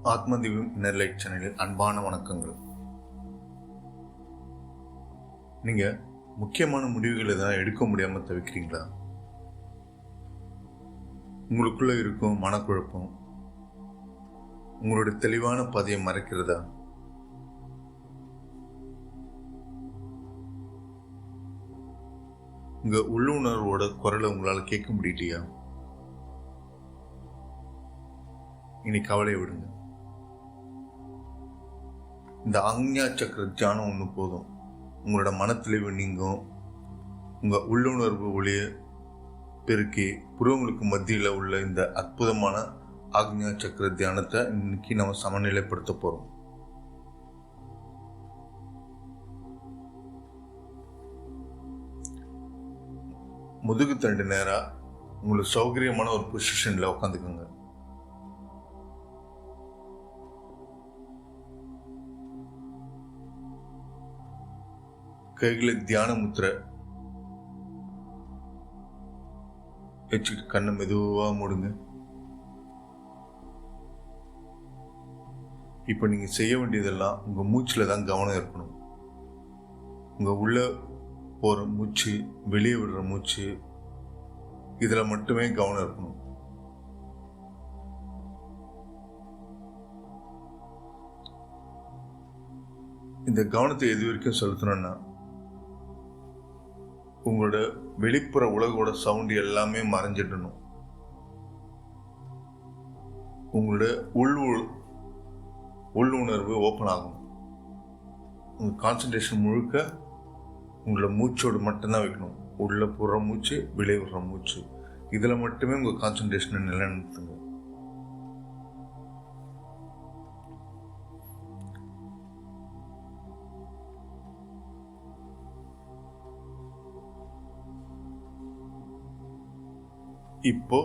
ஆத்மதீபம் இன்னர்லைட் சேனலில் அன்பான வணக்கங்கள். நீங்கள் முக்கியமான முடிவுகளை தான் எடுக்க முடியாமல் தவிக்கிறீங்களா? உங்களுக்குள்ளே இருக்கும் மனக்குழப்பம் உங்களுடைய தெளிவான பாதையை மறைக்கிறதா? உங்கள் உள்ளுணர்வோட குரலை உங்களால் கேட்க முடியலையா? இனி கவலையை விடுங்க. இந்த ஆக்ஞா சக்கர தியானம் ஒன்று போதும். உங்களோட மனத்தெளிவு நீங்கும். உங்கள் உள்ளுணர்வு ஒளியை பெருக்கி புருவங்களுக்கு மத்தியில் உள்ள இந்த அற்புதமான ஆக்ஞா சக்கர தியானத்தை இன்னைக்கு நம்ம சமநிலைப்படுத்த போகிறோம். முதுகு தண்டு நேராக உங்களுக்கு சௌகரியமான ஒரு பொசிஷனில் உட்காந்துக்கோங்க. கைகளை தியான முத்திரை வச்சுக்கிட்டு கண்ணை மெதுவாக மூடுங்க. இப்போ நீங்கள் செய்ய வேண்டியதெல்லாம் உங்கள் மூச்சில் தான் கவனம் இருக்கணும். உங்கள் உள்ள போகிற மூச்சு, வெளியே விடுற மூச்சு, இதில் மட்டுமே கவனம் இருக்கணும். இந்த கவனத்தை எது வரைக்கும் செலுத்தணும்னா, உங்களோட வெளிப்புற உலகோட சவுண்டு எல்லாமே மறைஞ்சிடணும். உங்களோட உள்ளுணர்வு ஓப்பன் ஆகும். உங்கள் கான்சன்ட்ரேஷன் முழுக்க உங்களோட மூச்சோடு மட்டும்தான் வைக்கணும். உள்ள போடுற மூச்சு, வெளியே விடுற மூச்சு, இதில் மட்டுமே உங்கள் கான்சன்ட்ரேஷனை நிலைநிறுத்துங்க. இப்போ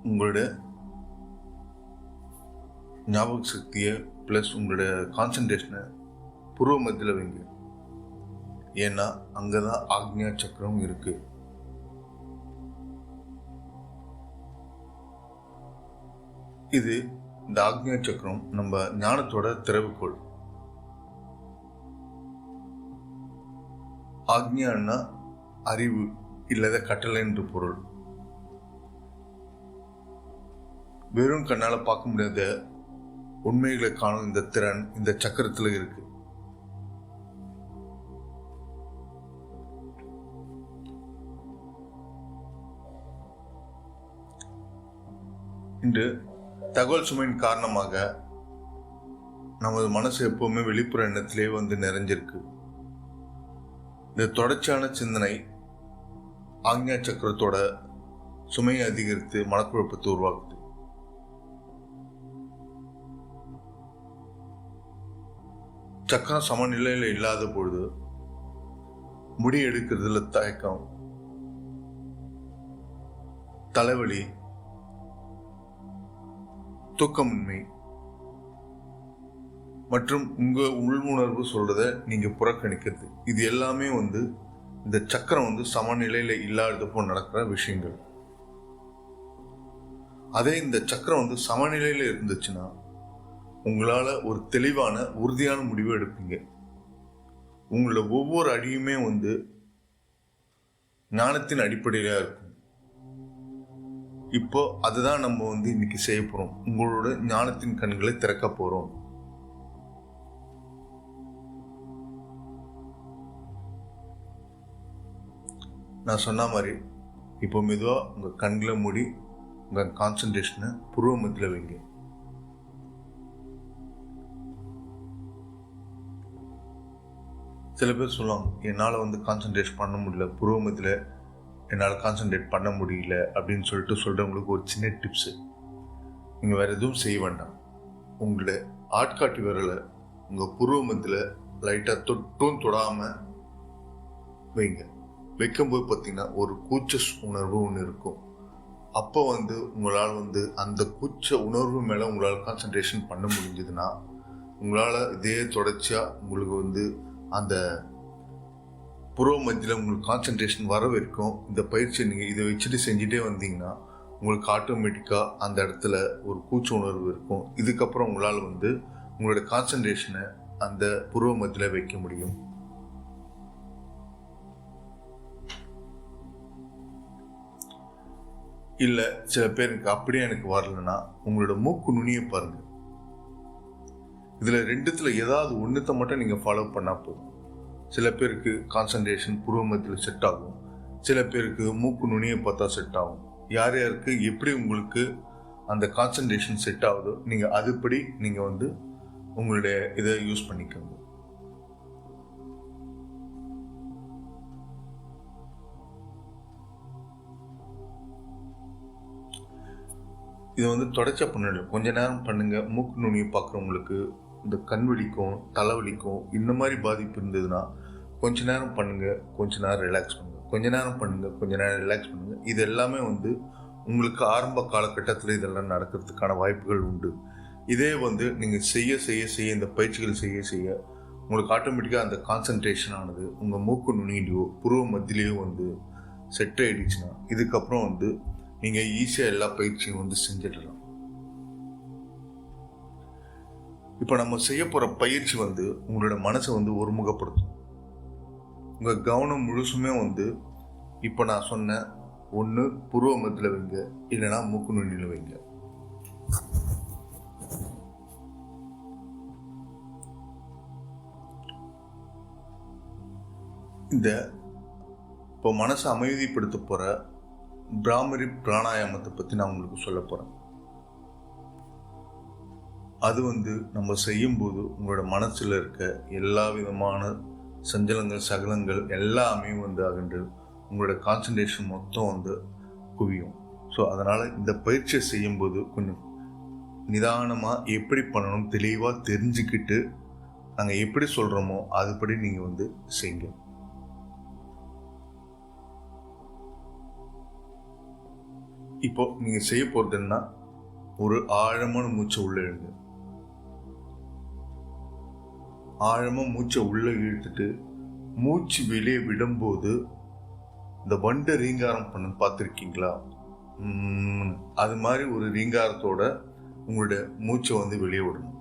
உங்களோட ஞாபக சக்தியை ப்ளஸ் உங்களோட கான்சன்ட்ரேஷனை புருவ மத்தியில் வைங்க. ஏன்னா அங்கே தான் ஆக்ஞா சக்கரம் இருக்கு. இது இந்த ஆக்ஞா சக்கரம் நம்ம ஞானத்தோட திறவுகோள். ஆக்ஞான்னா அறிவு இல்லாத கட்டளை என்று பொருள். வெறும் கண்ணால் பார்க்க முடியாத உண்மைகளை காணும் இந்த திறன் இந்த சக்கரத்தில் இருக்கு. இன்று தகவல் சுமையின் காரணமாக நமது மனசு எப்பவுமே வெளிப்புற எண்ணத்திலே வந்து நிறைஞ்சிருக்கு. இந்த தொடர்ச்சியான சிந்தனை ஆக்ஞா சக்கரத்தோட சுமையை அதிகரித்து மனக்குழப்பத்தை உருவாக்குது. சக்கரம் சமநிலையில் இல்லாத பொழுது முடி எடுக்கிறதுல தயக்கம், தலைவலி, தூக்கமின்மை மற்றும் உங்க உள்ளுணர்வு சொல்றத நீங்க புறக்கணிக்கிறது, இது எல்லாமே இந்த சக்கரம் சமநிலையில இல்லாதப்போ நடக்கிற விஷயங்கள். அதே இந்த சக்கரம் சமநிலையில இருந்துச்சுன்னா உங்களால் ஒரு தெளிவான உறுதியான முடிவு எடுப்பீங்க. உங்களோட ஒவ்வொரு அடியுமே ஞானத்தின் அடிப்படையில இருக்கும். இப்போ அதுதான் நம்ம இன்னைக்கு செய்ய போறோம். உங்களோட ஞானத்தின் கண்களை திறக்க போறோம். நான் சொன்ன மாதிரி இப்போ மெதுவா உங்க கண்களை மூடி உங்க கான்சன்ட்ரேஷனை புருவ மத்தியில் வைங்க. சில பேர் சொல்லுவாங்க, என்னால் கான்சன்ட்ரேட் பண்ண முடியல, புருவ மத்தியில் என்னால் கான்சன்ட்ரேட் பண்ண முடியல அப்படின்னு சொல்கிறவங்களுக்கு ஒரு சின்ன டிப்ஸு. நீங்கள் வேறு எதுவும் செய்ய வேண்டாம். உங்களோட ஆட்காட்டி விரலை உங்கள் புருவ மத்தியில் லைட்டாக தொட்டும் தொடாமல் வைங்க. வைக்கும்போது பார்த்தீங்கன்னா ஒரு கூச்ச உணர்வு ஒன்று இருக்கும். அப்போ உங்களால் அந்த கூச்ச உணர்வு மேலே உங்களால் கான்சன்ட்ரேஷன் பண்ண முடிஞ்சதுன்னா உங்களால் இதே தொடர்ச்சியாக உங்களுக்கு அந்த புருவ மத்தியில் உங்களுக்கு கான்சன்ட்ரேஷன் வர வரைக்கும் இந்த பயிற்சியை நீங்கள் இதை வச்சுட்டு செஞ்சுட்டே வந்தீங்கன்னா உங்களுக்கு ஆட்டோமேட்டிக்காக அந்த இடத்துல ஒரு கூச்ச உணர்வு இருக்கும். இதுக்கப்புறம் உங்களால் வந்து உங்களோட கான்சன்ட்ரேஷனை அந்த புருவ மத்தியில் வைக்க முடியும். இல்லை சில பேருக்கு அப்படியே எனக்கு வரலன்னா உங்களோட மூக்கு நுனியை பாருங்க. இதில் ரெண்டுத்துல ஏதாவது ஒன்றுத்தை மட்டும் நீங்கள் ஃபாலோ பண்ணால் போதும். சில பேருக்கு கான்சன்ட்ரேஷன் புருவ மத்தியில் செட் ஆகும், சில பேருக்கு மூக்கு நுனியை பார்த்தா செட் ஆகும். யார் யாருக்கு எப்படி உங்களுக்கு அந்த கான்சன்ட்ரேஷன் செட் ஆகுதோ நீங்கள் அதுபடி நீங்கள் வந்து உங்களுடைய இதை யூஸ் பண்ணிக்கோங்க. இதை வந்து தொடர்ச்சா பண்ணல, கொஞ்ச நேரம் பண்ணுங்க. மூக்கு நுனியை பார்க்குறவங்களுக்கு இந்த கண் வலிக்கும் தலைவலிக்கும் இந்த மாதிரி பாதிப்பு இருந்ததுன்னா கொஞ்ச நேரம் பண்ணுங்க, கொஞ்ச நேரம் ரிலாக்ஸ் பண்ணுங்க, கொஞ்ச நேரம் பண்ணுங்க, கொஞ்ச நேரம் ரிலாக்ஸ் பண்ணுங்க. இது எல்லாமே வந்து உங்களுக்கு ஆரம்ப காலகட்டத்தில் இதெல்லாம் நடக்கிறதுக்கான வாய்ப்புகள் உண்டு. இதே வந்து நீங்கள் செய்ய செய்ய செய்ய இந்த பயிற்சிகள் செய்ய செய்ய உங்களுக்கு ஆட்டோமேட்டிக்காக அந்த கான்சன்ட்ரேஷன் ஆனது உங்கள் மூக்கு நுனியிலையோ புருவ மத்தியிலையோ வந்து செட் ஆகிடுச்சுன்னா இதுக்கப்புறம் வந்து நீங்கள் ஈஸியாக எல்லா பயிற்சியும் வந்து செஞ்சிடலாம். இப்போ நம்ம செய்ய போகிற பயிற்சி வந்து உங்களோட மனசை வந்து ஒருமுகப்படுத்தும். உங்கள் கவனம் முழுசுமே வந்து இப்போ நான் சொன்ன ஒன்று புருவ மத்தியில் வைங்க, இல்லைன்னா மூக்கு நுனியில் வைங்க. இந்த இப்போ மனசை அமைதிப்படுத்த போகிற பிராமரி பிராணாயாமத்தை பற்றி நான் உங்களுக்கு சொல்ல போகிறேன். அது வந்து நம்ம செய்யும்போது உங்களோட மனசில் இருக்க எல்லா விதமான சஞ்சலங்கள் சகலங்கள் எல்லாமே வந்து அகன்று உங்களோட கான்சன்ட்ரேஷன் மொத்தம் வந்து குவியும். ஸோ அதனால் இந்த பயிற்சியை செய்யும்போது கொஞ்சம் நிதானமாக எப்படி பண்ணணும் தெளிவாக தெரிஞ்சுக்கிட்டு நாங்கள் எப்படி சொல்கிறோமோ அதுபடி நீங்கள் வந்து செய்யுங்க. இப்போ நீங்கள் செய்ய போகிறதுன்னா ஒரு ஆழமான மூச்சை உள்ள இழுங்க. ஆழமாக மூச்சை உள்ள இழுத்துட்டு மூச்சு வெளியே விடும்போது இந்த வண்டு ரீங்காரம் பண்ண பார்த்துருக்கீங்களா? அது மாதிரி ஒரு ரீங்காரத்தோட உங்களுடைய மூச்சை வந்து வெளியே விடணும்.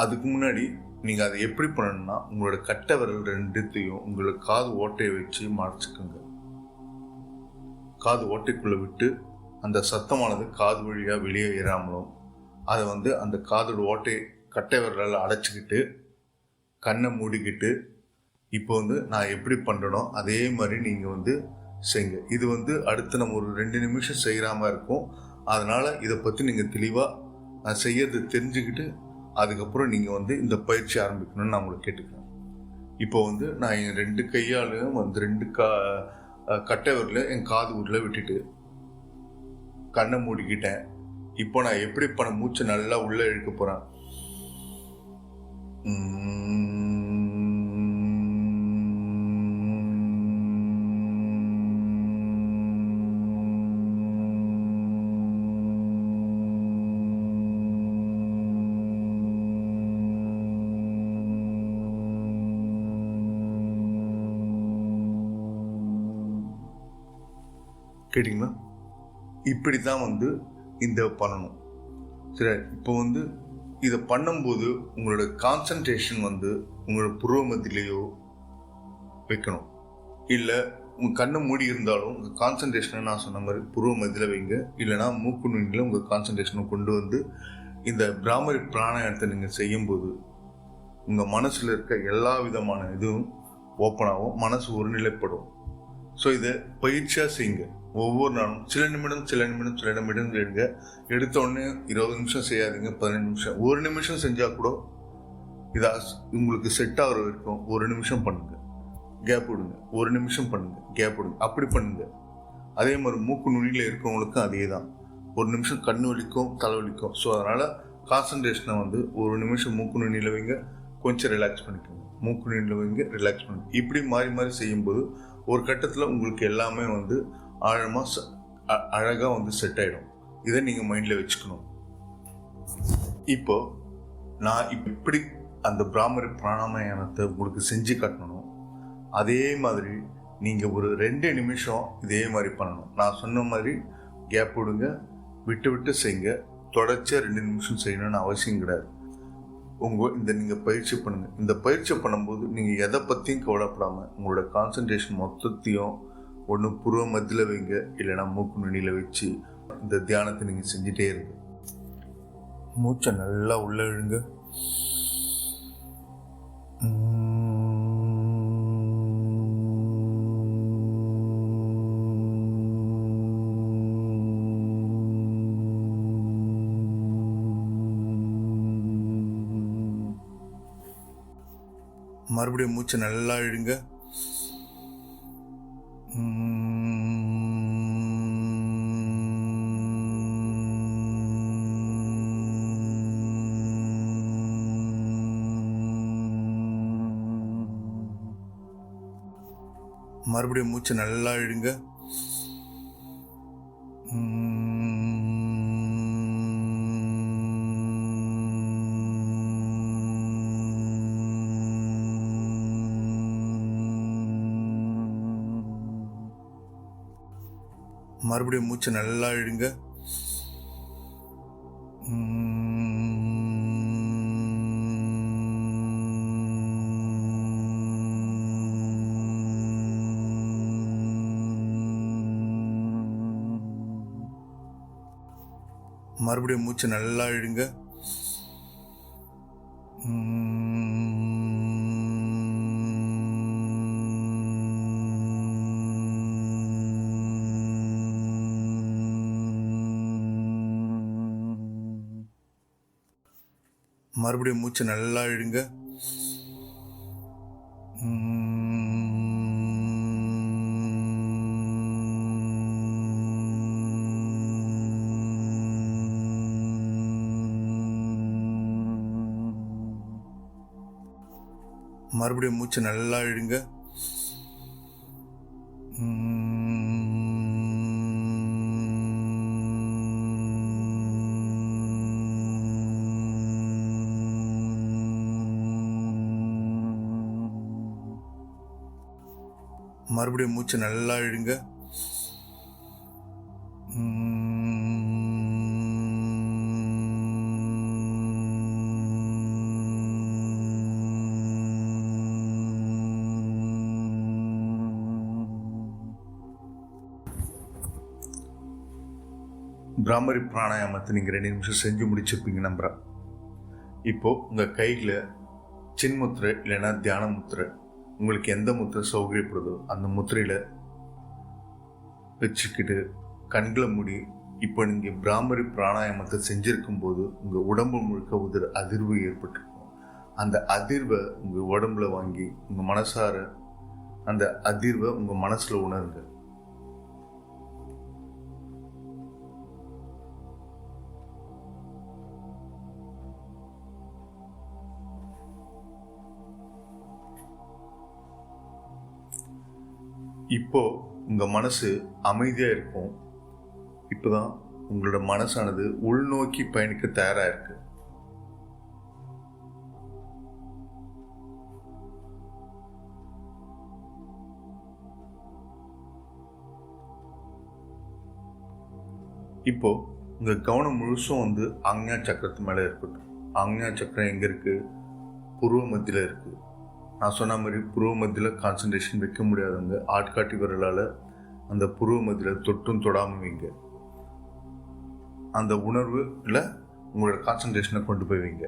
அதுக்கு முன்னாடி நீங்கள் அதை எப்படி பண்ணணும்னா உங்களோட கட்டை விரல் ரெண்டுத்தையும் உங்களோட காது ஓட்டையை வச்சு மறைச்சிக்கோங்க. காது ஓட்டைக்குள்ளே விட்டு அந்த சத்தமானது காது வழியாக வெளியே ஏறாமலும் அதை வந்து அந்த காதோட ஓட்டை கட்டை விரலால் அடைச்சிக்கிட்டு கண்ணை மூடிக்கிட்டு இப்போ வந்து நான் எப்படி பண்ணுறனோ அதே மாதிரி நீங்கள் வந்து செய்யுங்க. இது வந்து அடுத்து நம்ம ஒரு 2 நிமிஷம் செய்கிறாம இருக்கும். அதனால் இதை பற்றி நீங்கள் தெளிவாக நான் செய்யறது தெரிஞ்சுக்கிட்டு அதுக்கப்புறம் நீங்கள் வந்து இந்த பயிற்சி ஆரம்பிக்கணும்னு நான் உங்களை கேட்டுக்கிறேன். இப்போ வந்து நான் என் 2 கையாலையும் வந்து 2 கட்டை விரல என் காது ஊரில் விட்டுட்டு கண்ணை மூடிக்கிட்டேன். இப்போ நான் எப்படி மூச்சை நல்லா உள்ளே இழுக்க போகிறேன். கேட்டிங்களா? இப்படி தான் வந்து இந்த பண்ணணும். சரி, இப்போ வந்து இதை பண்ணும்போது உங்களோட கான்சன்ட்ரேஷன் வந்து உங்களோட புருவ மத்தியிலேயோ வைக்கணும். இல்லை உங்கள் கண்ணை மூடி இருந்தாலும் உங்கள் கான்சன்ட்ரேஷனை நான் சொன்ன மாதிரி புருவ மத்தியில் வைங்க. இல்லைனா மூக்கு நுனியில் உங்கள் கான்சன்ட்ரேஷனை கொண்டு வந்து இந்த பிராமரி பிராணாயாமத்தை நீங்கள் செய்யும்போது உங்கள் மனசில் இருக்க எல்லா விதமான இதுவும் ஓப்பன் ஆகும், மனசு ஒருநிலைப்படும். ஸோ இதை பயிற்சியாக செய்யுங்க. ஒவ்வொரு நாளும் சில நிமிடம் எடுங்க. எடுத்த உடனே 20 நிமிஷம் செய்யாதீங்க, 15 நிமிஷம், 1 நிமிஷம் செஞ்சால் கூட இதா உங்களுக்கு செட் ஆகிற வரைக்கும் 1 நிமிஷம் பண்ணுங்க, கேப் விடுங்க, 1 நிமிஷம் பண்ணுங்க, கேப் விடுங்க, அப்படி பண்ணுங்க. அதே மாதிரி மூக்கு நுனியில் இருக்கவங்களுக்கும் அதே தான். 1 நிமிஷம் கண்ணு வலிக்கும் தலைவலிக்கும். ஸோ அதனால் கான்சன்ட்ரேஷனை வந்து 1 நிமிஷம் மூக்கு நுனியில் வைங்க, கொஞ்சம் ரிலாக்ஸ் பண்ணிக்கோங்க, மூக்கு நுனியில் வைங்க, ரிலாக்ஸ் பண்ணுங்க. இப்படி மாறி மாறி செய்யும்போது ஒரு கட்டத்தில் உங்களுக்கு எல்லாமே வந்து ஆழமாக அழகாக வந்து செட் ஆகிடும். இதை நீங்கள் மைண்டில் வச்சுக்கணும். இப்போ நான் எப்படி அந்த பிராமரி பிராணாயாமத்தை உங்களுக்கு செஞ்சு காட்டணும், அதே மாதிரி நீங்கள் ஒரு 2 நிமிஷம் இதே மாதிரி பண்ணணும். நான் சொன்ன மாதிரி கேப் விடுங்க, விட்டு விட்டு செய்யுங்க. தொடர்ச்சியாக 2 நிமிஷம் செய்யணும்னு அவசியம் கிடையாது. நீங்கள் பயிற்சி பண்ணுங்கள். இந்த பயிற்சி பண்ணும்போது நீங்கள் எதை பற்றியும் கவலைப்படாமல் உங்களோட கான்சன்ட்ரேஷன் மொத்தத்தையும் ஒன்று புருவ மத்தியில் வைங்க, இல்லைனா மூக்கு நுனியில் வச்சு இந்த தியானத்தை நீங்கள் செஞ்சிட்டே இருங்க. மூச்சை நல்லா உள்ள இழுங்க. மறுபடியும் மூச்சை நல்லா இழுங்க. மறுபடியும் மூச்சை நல்லா இழுங்க. மறுபடியும் மூச்சை நல்லா இழுங்க. மறுபடியும் மூச்சை நல்லா இழுங்க. மறுபடியும் மூச்சை நல்லா இழுங்க. மறுபடியும் மூச்சை நல்லா இழுங்க. மறுபடியும் மூச்சை நல்லா இழுங்க. பிராமரி பிராணாயாமத்தை நீங்கள் 2 நிமிஷம் செஞ்சு முடிச்சிருப்பீங்க நம்புகிறேன். இப்போது உங்கள் கையில் சின்முத்திரை இல்லைன்னா தியான முத்திரை, உங்களுக்கு எந்த முத்திரை சௌகரியப்படுதோ அந்த முத்திரையில் வச்சுக்கிட்டு கண்களை மூடி இப்போ நீங்கள் பிராமரி பிராணாயாமத்தை செஞ்சுருக்கும் போது உங்கள் உடம்பு முழுக்க ஒரு அதிர்வு ஏற்பட்டிருக்கும். அந்த அதிர்வை உங்கள் உடம்புல வாங்கி உங்கள் மனசார அந்த அதிர்வை உங்கள் மனசில் உணருங்க. இப்போ உங்கள் மனசு அமைதியாக இருக்கும். இப்போ தான் உங்களோட மனசானது உள்நோக்கி பயணிக்க தயாராக இருக்கு. இப்போ உங்கள் கவனம் முழுசும் ஆக்ஞா சக்கரத்து மேலே இருக்கட்டும். ஆக்ஞா சக்கரம் எங்கே இருக்குது? புருவ மத்தியில் இருக்குது. நான் சொன்ன மாதிரி புருவ மத்தியில் கான்சன்ட்ரேஷன் வைக்க முடியாதவங்க ஆட்காட்டி விரலால் அந்த புருவ மத்தியில் தொட்டும் தொடாமல் வைங்க. அந்த உணர்வில் உங்களோட கான்சன்ட்ரேஷனை கொண்டு போய் வைங்க.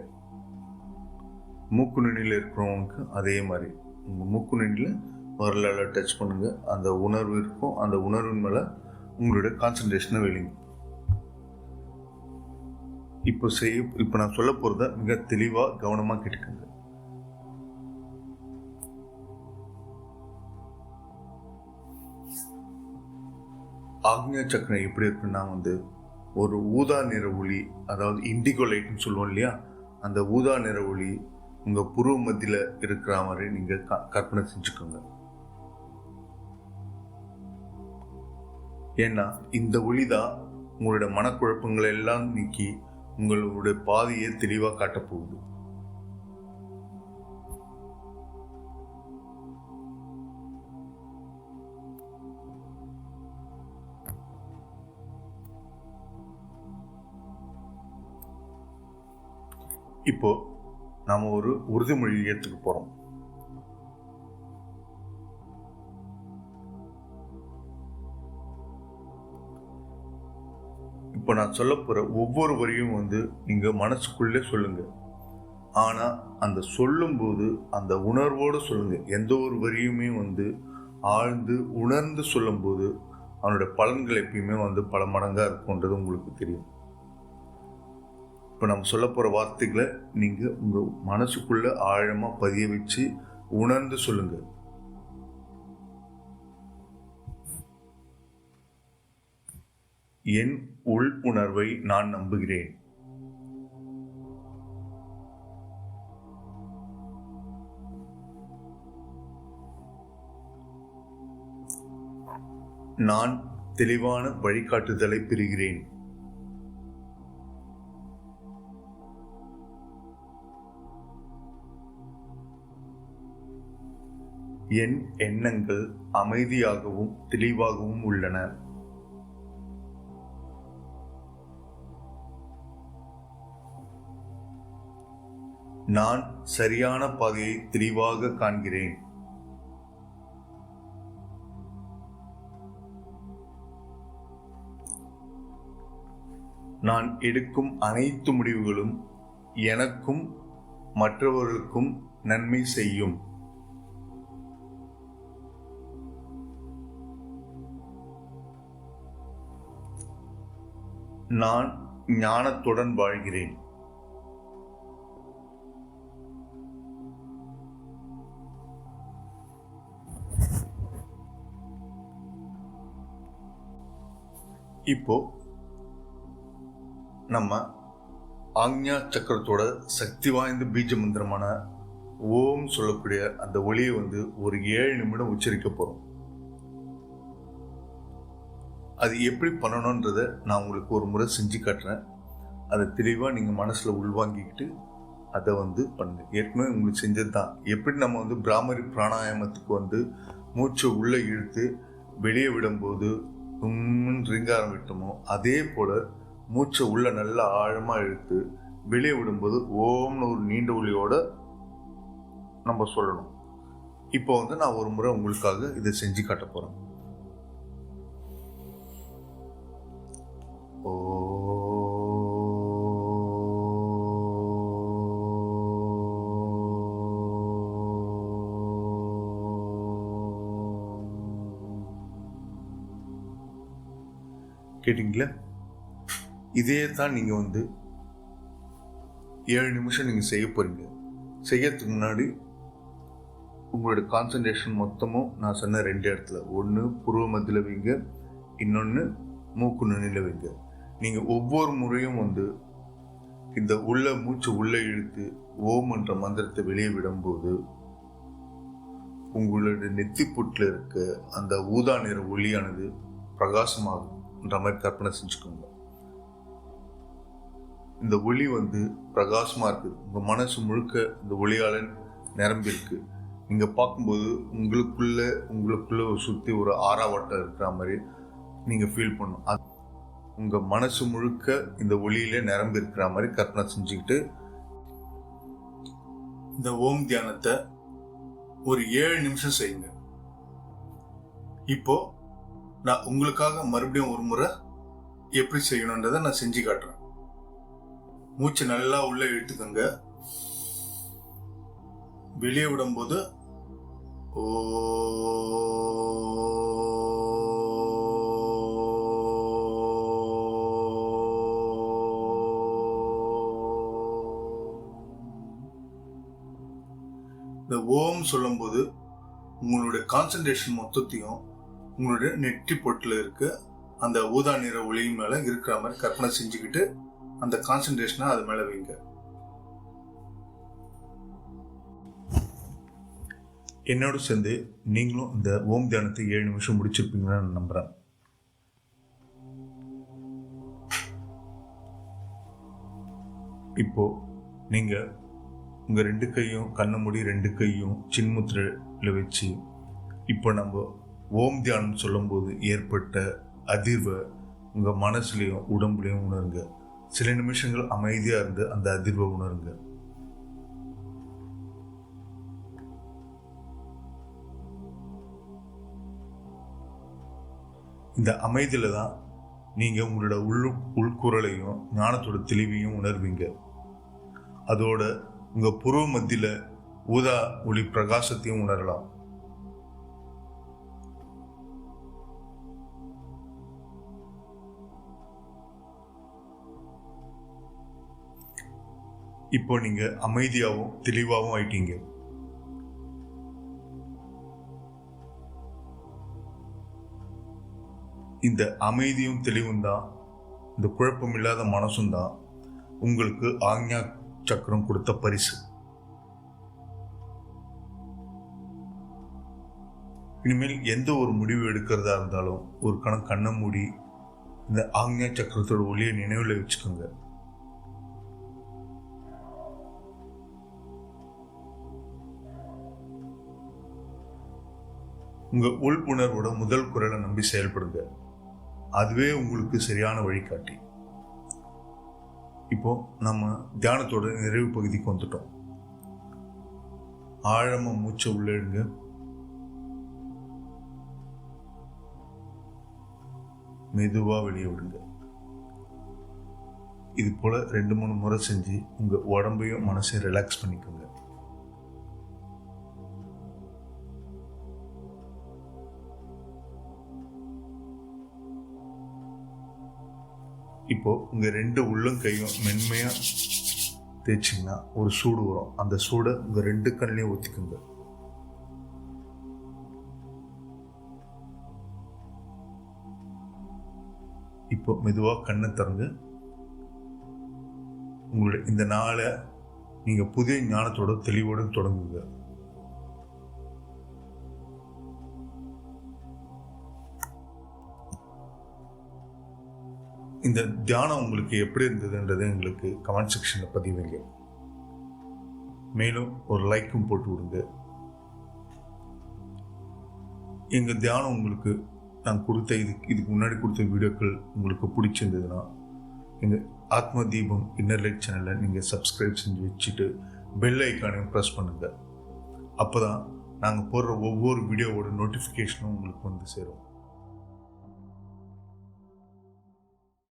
மூக்கு நுனியில் இருக்கிறவங்களுக்கு அதே மாதிரி உங்கள் மூக்கு நுனியில் விரலால் டச் பண்ணுங்கள். அந்த உணர்வு இருக்கும். அந்த உணர்வின் மேலே உங்களோட கான்சன்ட்ரேஷனை வைங்க. இப்போ நான் சொல்ல போகிறத மிக தெளிவாக கவனமாக கேட்டுக்கோங்க. ஆக்ஞா சக்கரம் எப்படி இருக்குன்னா ஒரு ஊதா நிற ஒளி, அதாவது இண்டிகோ லைட்னு சொல்லுவோம் இல்லையா, அந்த ஊதா நிற ஒளி உங்கள் புருவ மத்தியில் இருக்கிற மாதிரி நீங்கள் கற்பனை செஞ்சுக்கோங்க. ஏன்னா இந்த ஒளி தான் உங்களோட மனக்குழப்பங்களை எல்லாம் நீக்கி உங்களுடைய பாதையை தெளிவாக காட்டப்போகுது. இப்போ நாம் ஒரு உறுதிமொழி ஏற்றுக்க போகிறோம். இப்போ நான் சொல்ல போகிற ஒவ்வொரு வரியும் நீங்கள் மனசுக்குள்ளே சொல்லுங்கள். ஆனால் அந்த சொல்லும்போது அந்த உணர்வோடு சொல்லுங்கள். எந்த ஒரு வரியுமே ஆழ்ந்து உணர்ந்து சொல்லும்போது அவனுடைய பலன்கள் எப்பயுமே பல மடங்காக இருக்கும்ன்றது உங்களுக்கு தெரியும். இப்போ நம்ம சொல்ல போகிற வார்த்தைகளை நீங்கள் உங்கள் மனசுக்குள்ளே ஆழமாக பதிய வச்சு உணர்ந்து சொல்லுங்கள். என் உள் உணர்வை நான் நம்புகிறேன். நான் தெளிவான வழிகாட்டுதலை பெறுகிறேன். என் எண்ணங்கள் அமைதியாகவும் தெளிவாகவும் உள்ளன. நான் சரியான பாதையை தெளிவாக காண்கிறேன். நான் எடுக்கும் அனைத்து முடிவுகளும் எனக்கும் மற்றவர்களுக்கும் நன்மை செய்யும். நான் ஞானத்துடன் வாழ்கிறேன். இப்போ நம்ம ஆக்ஞா சக்கரத்தோட சக்தி வாய்ந்த பீஜ மந்திரமான ஓம் சொல்லக்கூடிய அந்த ஒளியை ஒரு 7 நிமிடம் உச்சரிக்க போறோம். அது எப்படி பண்ணணுன்றதை நான் உங்களுக்கு ஒரு முறை செஞ்சு காட்டுறேன். அதை தெளிவாக நீங்கள் மனசில் உள்வாங்கிக்கிட்டு அதை பண்ணுங்க. ஏற்கனவே உங்களுக்கு செஞ்சது தான். எப்படி நம்ம பிராமரி பிராணாயாமத்துக்கு மூச்சை உள்ளே இழுத்து வெளியே விடும்போது ரீங்காரம் விட்டோமோ, அதே போல் மூச்சை உள்ள நல்லா ஆழமாக இழுத்து வெளியே விடும்போது ஓம்னு ஒரு நீண்ட ஒலியோட நம்ம சொல்லணும். இப்போ நான் ஒரு முறை உங்களுக்காக இதை செஞ்சு காட்ட போகிறேன். கேட்டிங்களா? இதே தான் நீங்கள் 7 நிமிஷம் நீங்கள் செய்ய போகிறீங்க. செய்யறதுக்கு முன்னாடி உங்களோட கான்சன்ட்ரேஷன் மொத்தமும் நான் சொன்ன 2 இடத்துல, ஒன்று புருவ மத்தியில் வைங்க, இன்னொன்று மூக்கு நுனியில் வைங்க. நீங்கள் ஒவ்வொரு முறையும் இந்த மூச்சு உள்ளே இழுத்து ஓம் என்ற மந்திரத்தை வெளியே விடும்போது உங்களுடைய நெத்தி புட்டில் இருக்க அந்த ஊதா நிற ஒளியானது பிரகாசமாகும்ன்ற மாதிரி கற்பனை செஞ்சுக்கோங்க. இந்த ஒளி பிரகாசமாக இருக்குது. உங்கள் மனசு முழுக்க இந்த ஒளியால் நிரம்பி இருக்கு. நீங்கள் பார்க்கும்போது உங்களுக்குள்ள சுற்றி ஒரு ஆறாவட்டம் இருக்கிற மாதிரி நீங்கள் ஃபீல் பண்ணும். அது உங்கள் மனசு முழுக்க இந்த ஒளியிலே நிரம்பி இருக்கிற மாதிரி கற்பனை செஞ்சுக்கிட்டு இந்த ஓம் தியானத்தை ஒரு 7 நிமிஷம் செய்யுங்க. இப்போ நான் உங்களுக்காக மறுபடியும் ஒரு முறை எப்படி செய்யணுன்றதை நான் செஞ்சு காட்டுறேன். மூச்சு நல்லா உள்ள இழுத்துக்கோங்க. வெளியே விடும்போது ஓ இந்த ஓம் சொல்லும்போது உங்களுடைய கான்சன்ட்ரேஷன் மொத்தத்தையும் உங்களுடைய நெற்றி பொட்டில் இருக்க அந்த ஊதா நிற ஒளியின் மேலே இருக்கிற மாதிரி கற்பனை செஞ்சுக்கிட்டு அந்த கான்சன்ட்ரேஷனை அது மேலே வைங்க. என்னோட சேர்ந்து நீங்களும் இந்த ஓம் தியானத்தை 7 நிமிஷம் முடிச்சிருப்பீங்கன்னு நான் நம்புறேன். இப்போ நீங்க உங்க 2 கையும் கண்ணை மூடி 2 கையும் சின்முத்திரையில் வச்சு இப்போ நம்ம ஓம் தியானம் சொல்லும்போது ஏற்பட்ட அதிர்வை உங்கள் மனசுலையும் உடம்புலையும் உணருங்க. சில நிமிஷங்கள் அமைதியாக இருந்து அந்த அதிர்வை உணருங்க. இந்த அமைதியில் தான் நீங்கள் உங்களோட உள்குரலையும் ஞானத்தோட தெளிவையும் உணர்வீங்க. அதோட உங்கள் புருவ மத்தியில் ஊதா ஒளி பிரகாசத்தையும் உணரலாம். இப்போ நீங்க அமைதியாகவும் தெளிவாகவும் ஆயிட்டீங்க. இந்த அமைதியும் தெளிவும் தான், இந்த குழப்பம் இல்லாத மனசும் தான் உங்களுக்கு ஆக்ஞா சக்கரம் கொடுத்த பரிசு. இனிமேல் எந்த ஒரு முடிவு எடுக்கிறதா இருந்தாலும் ஒரு கண்ணை மூடி இந்த ஆக்ஞா சக்கரத்தோட ஒளியை நினைவில் வச்சுக்கோங்க. உங்க உள் உணர்வோட முதல் குரலை நம்பி செயல்படுங்க. அதுவே உங்களுக்கு சரியான வழிகாட்டி. இப்போ நம்ம தியானத்தோட நிறைவு பகுதிக்கு வந்துட்டோம். ஆழமா மூச்சை உள்ள எடுங்க. மெதுவா வெளியே விடுங்க. இது போல 2-3 முறை செஞ்சு உங்க உடம்பையும் மனசையும் ரிலாக்ஸ் பண்ணிக்கோங்க. இப்போ உங்க 2 உள்ளங்கையும் மென்மையா தேய்ச்சிங்கன்னா ஒரு சூடு வரும். அந்த சூடை உங்க 2 கண்ணிலையும் ஊத்திக்குங்க. இப்போ மெதுவா கண்ணை திறந்து உங்களுடைய இந்த நாளை நீங்க புதிய ஞானத்தோட தெளிவோடு தொடங்குங்க. இந்த தியானம் உங்களுக்கு எப்படி இருந்ததுன்றது எங்களுக்கு கமெண்ட் செக்ஷனில் பதிவுங்க. மேலும் ஒரு லைக்கும் போட்டு விடுங்க. எங்கள் தியானம் உங்களுக்கு நான் கொடுத்த இதுக்கு முன்னாடி கொடுத்த வீடியோக்கள் உங்களுக்கு பிடிச்சிருந்ததுன்னா எங்கள் ஆத்ம தீபம் இன்னர் லைட் சேனலை நீங்கள் சப்ஸ்கிரைப் செஞ்சு வச்சுட்டு பெல் ஐக்கானையும் ப்ரெஸ் பண்ணுங்கள். அப்போ தான் நாங்கள் போடுற ஒவ்வொரு வீடியோவோட நோட்டிஃபிகேஷனும் உங்களுக்கு வந்து சேரும்.